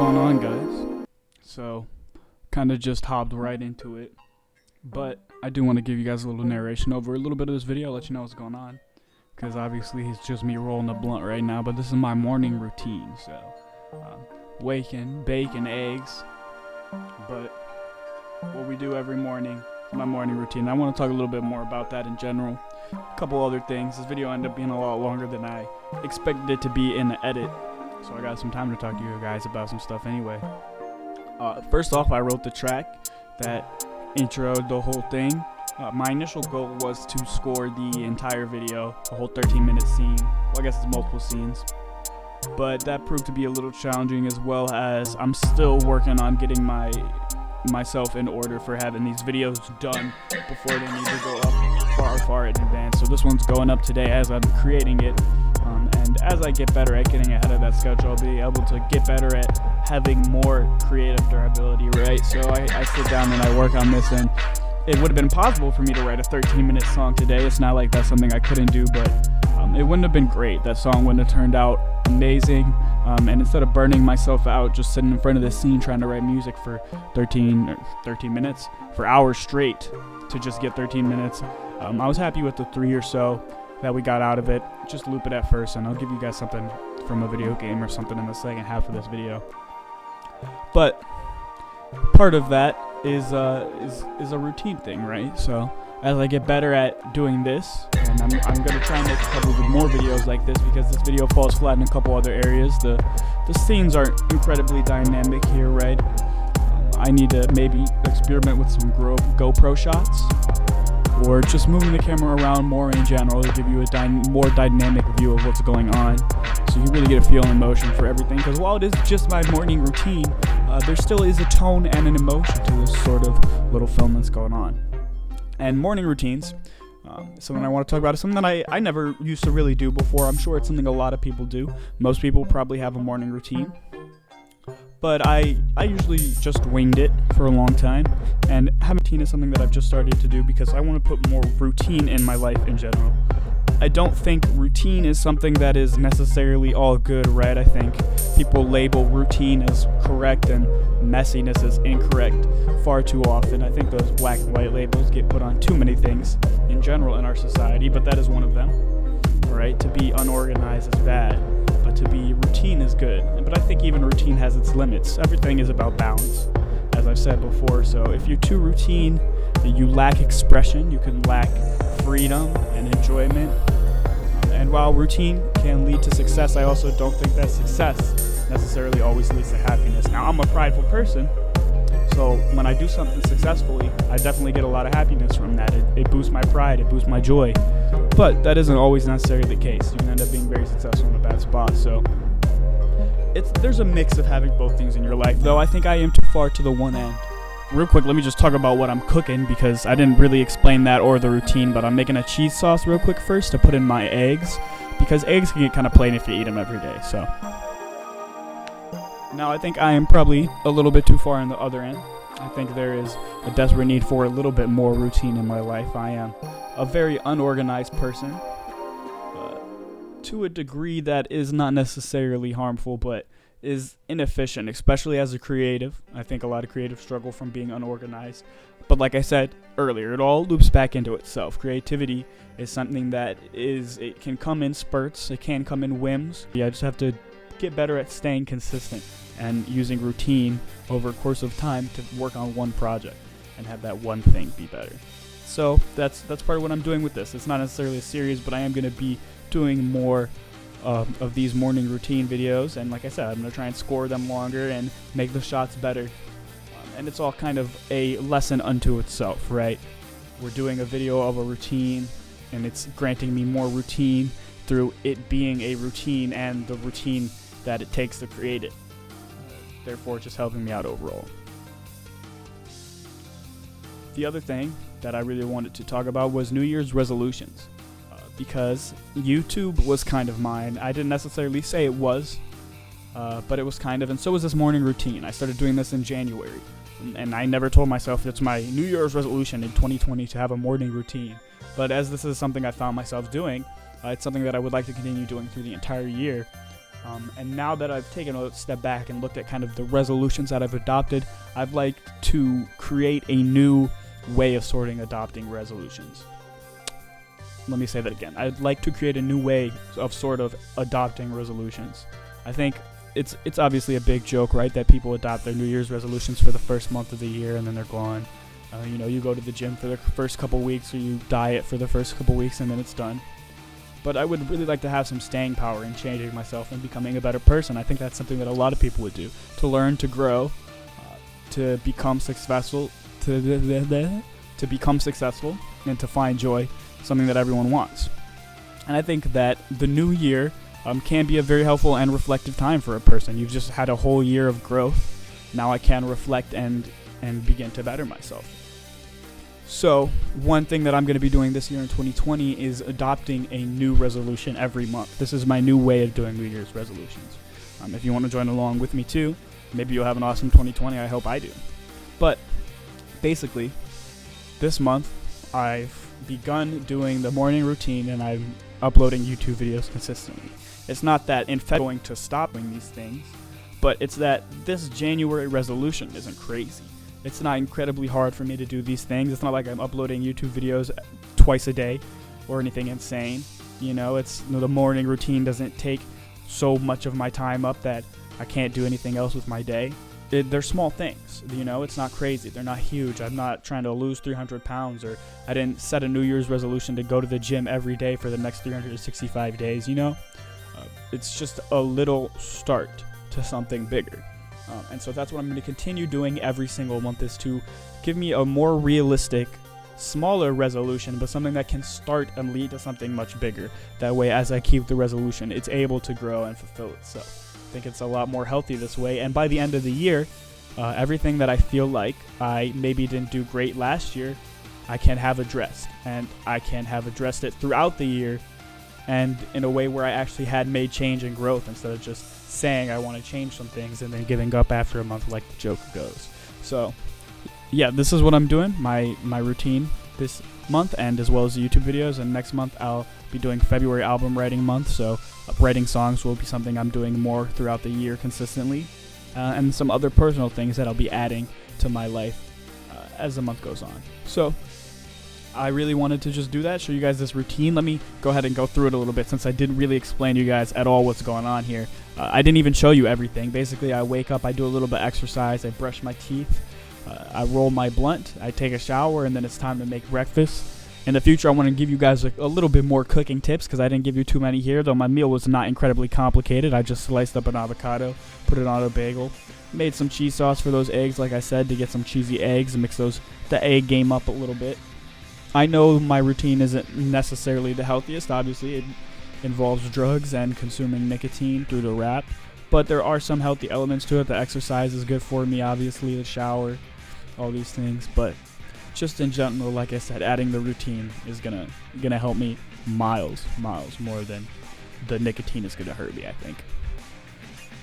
going on, guys? So, kind of just hopped right into it, but I do want to give you guys a little narration over a little bit of this video, let you know what's going on, because obviously it's just me rolling a blunt right now, but this is my morning routine. So, waking, baking eggs, but what we do every morning is my morning routine. I want to talk a little bit more about that in general. A couple other things. This video ended up being a lot longer than I expected it to be in the edit, so I got some time to talk to you guys about some stuff anyway. First off, I wrote the track that introed the whole thing. My initial goal was to score the entire video, the whole 13-minute scene. Well, I guess it's multiple scenes, but that proved to be a little challenging, as well as I'm still working on getting myself in order for having these videos done before they need to go up far in advance. So this one's going up today as I'm creating it, and as I get better at getting ahead of that schedule, I'll be able to get better at having more creative durability, right? So I sit down and I work on this, and it would have been possible for me to write a 13-minute song today. It's not like that's something I couldn't do, but it wouldn't have been great. That song wouldn't have turned out amazing, and instead of burning myself out just sitting in front of the scene trying to write music for 13 minutes, for hours straight to just get 13 minutes, I was happy with the 3 or so that we got out of it. Just loop it at first, and I'll give you guys something from a video game or something in the second half of this video. But part of that is a routine thing, right? So as I get better at doing this, and I'm going to try and make a couple of more videos like this, because this video falls flat in a couple other areas. The scenes aren't incredibly dynamic here, right? I need to maybe experiment with some GoPro shots, or just moving the camera around more in general to give you a more dynamic view of what's going on, so you really get a feel and emotion for everything. Because while it is just my morning routine, there still is a tone and an emotion to this sort of little film that's going on. And morning routines, something I want to talk about, is something that I never used to really do before. I'm sure it's something a lot of people do. Most people probably have a morning routine, but I usually just winged it for a long time, and having a routine is something that I've just started to do because I want to put more routine in my life in general. I don't think routine is something that is necessarily all good, right? I think people label routine as correct and messiness as incorrect far too often. I think those black and white labels get put on too many things in general in our society, but that is one of them, right? To be unorganized is bad, but to be routine is good. But I think even routine has its limits. Everything is about balance, as I've said before. So if you're too routine, you lack expression, you can lack freedom and enjoyment. And while routine can lead to success, I also don't think that success necessarily always leads to happiness. Now, I'm a prideful person, so when I do something successfully, I definitely get a lot of happiness from that. It boosts my pride, it boosts my joy. But that isn't always necessarily the case. You can end up being very successful in a bad spot. So there's a mix of having both things in your life, though I think I am too far to the one end. Real quick, let me just talk about what I'm cooking, because I didn't really explain that or the routine, but I'm making a cheese sauce real quick first to put in my eggs, because eggs can get kind of plain if you eat them every day. So now I think I am probably a little bit too far on the other end. I think there is a desperate need for a little bit more routine in my life. I am a very unorganized person, to a degree that is not necessarily harmful, but is inefficient, especially as a creative. I think a lot of creatives struggle from being unorganized. But like I said earlier, it all loops back into itself. Creativity is something that it can come in spurts, it can come in whims. I just have to get better at staying consistent and using routine over a course of time to work on one project and have that one thing be better. So that's part of what I'm doing with this. It's not necessarily a series, but I am going to be doing more of these morning routine videos, and like I said, I'm going to try and score them longer and make the shots better, and it's all kind of a lesson unto itself, right? We're doing a video of a routine, and it's granting me more routine through it being a routine and the routine that it takes to create it, therefore just helping me out overall. The other thing that I really wanted to talk about was New Year's resolutions. Because YouTube was kind of mine. I didn't necessarily say it was, but it was kind of, and so was this morning routine. I started doing this in January, and I never told myself it's my New Year's resolution in 2020 to have a morning routine. But as this is something I found myself doing, it's something that I would like to continue doing through the entire year. And now that I've taken a step back and looked at kind of the resolutions that I've adopted, I'd like to create a new way of adopting resolutions. Let me say that again. I'd like to create a new way of adopting resolutions. I think it's obviously a big joke, right, that people adopt their New Year's resolutions for the first month of the year and then they're gone. You go to the gym for the first couple weeks, or you diet for the first couple weeks, and then it's done. But I would really like to have some staying power in changing myself and becoming a better person. I think that's something that a lot of people would do, to learn, to grow, to become successful, to become successful, and to find joy, something that everyone wants. And I think that the new year can be a very helpful and reflective time for a person. You've just had a whole year of growth. Now I can reflect and begin to better myself. So one thing that I'm going to be doing this year in 2020 is adopting a new resolution every month. This is my new way of doing New Year's resolutions. If you want to join along with me too, maybe you'll have an awesome 2020. I hope I do. But basically, this month I've begun doing the morning routine and I'm uploading YouTube videos consistently. It's not that in fact I'm going to stop doing these things, but it's that this January resolution isn't crazy. It's not incredibly hard for me to do these things. It's not like I'm uploading YouTube videos twice a day or anything insane. The morning routine doesn't take so much of my time up that I can't do anything else with my day. They're small things, it's not crazy. They're not huge. I'm not trying to lose 300 pounds, or I didn't set a New Year's resolution to go to the gym every day for the next 365 days, It's just a little start to something bigger. And so that's what I'm going to continue doing every single month, is to give me a more realistic, smaller resolution, but something that can start and lead to something much bigger. That way, as I keep the resolution, it's able to grow and fulfill itself. I think it's a lot more healthy this way. And by the end of the year, everything that I feel like I maybe didn't do great last year, I can have addressed. And I can have addressed it throughout the year, and in a way where I actually had made change and growth, instead of just saying I want to change some things and then giving up after a month like the joke goes. So yeah, this is what I'm doing, my routine this month, and as well as the YouTube videos. And next month I'll be doing February album writing month, so writing songs will be something I'm doing more throughout the year consistently, and some other personal things that I'll be adding to my life as the month goes on. So I really wanted to just do that, show you guys this routine. Let me go ahead and go through it a little bit, since I didn't really explain to you guys at all what's going on here. I didn't even show you everything. Basically, I wake up, I do a little bit of exercise, I brush my teeth, I roll my blunt, I take a shower, and then it's time to make breakfast. In the future, I want to give you guys a little bit more cooking tips, because I didn't give you too many here, though my meal was not incredibly complicated. I just sliced up an avocado, put it on a bagel, made some cheese sauce for those eggs, like I said, to get some cheesy eggs and mix the egg game up a little bit. I know my routine isn't necessarily the healthiest. Obviously, it involves drugs and consuming nicotine through the wrap, but there are some healthy elements to it. The exercise is good for me, obviously, the shower, all these things. But just in general, like I said, adding the routine is gonna help me miles more than the nicotine is gonna hurt me, I think.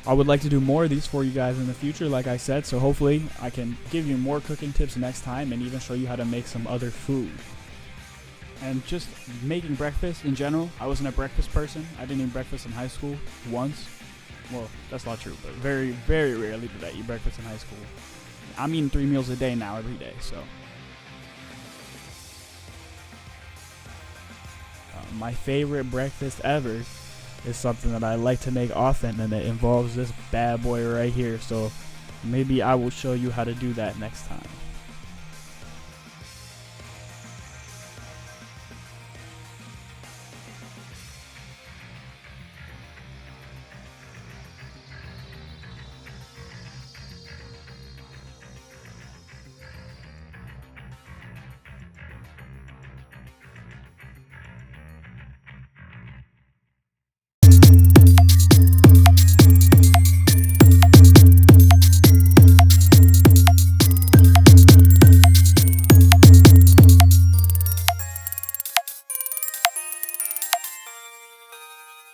I would like to do more of these for you guys in the future, like I said, so hopefully I can give you more cooking tips next time, and even show you how to make some other food. And just making breakfast in general, I wasn't a breakfast person. I didn't eat breakfast in high school once. Well, that's not true, but very, very rarely did I eat breakfast in high school. I'm eating 3 meals a day now, every day, so. My favorite breakfast ever is something that I like to make often, and it involves this bad boy right here. So maybe I will show you how to do that next time.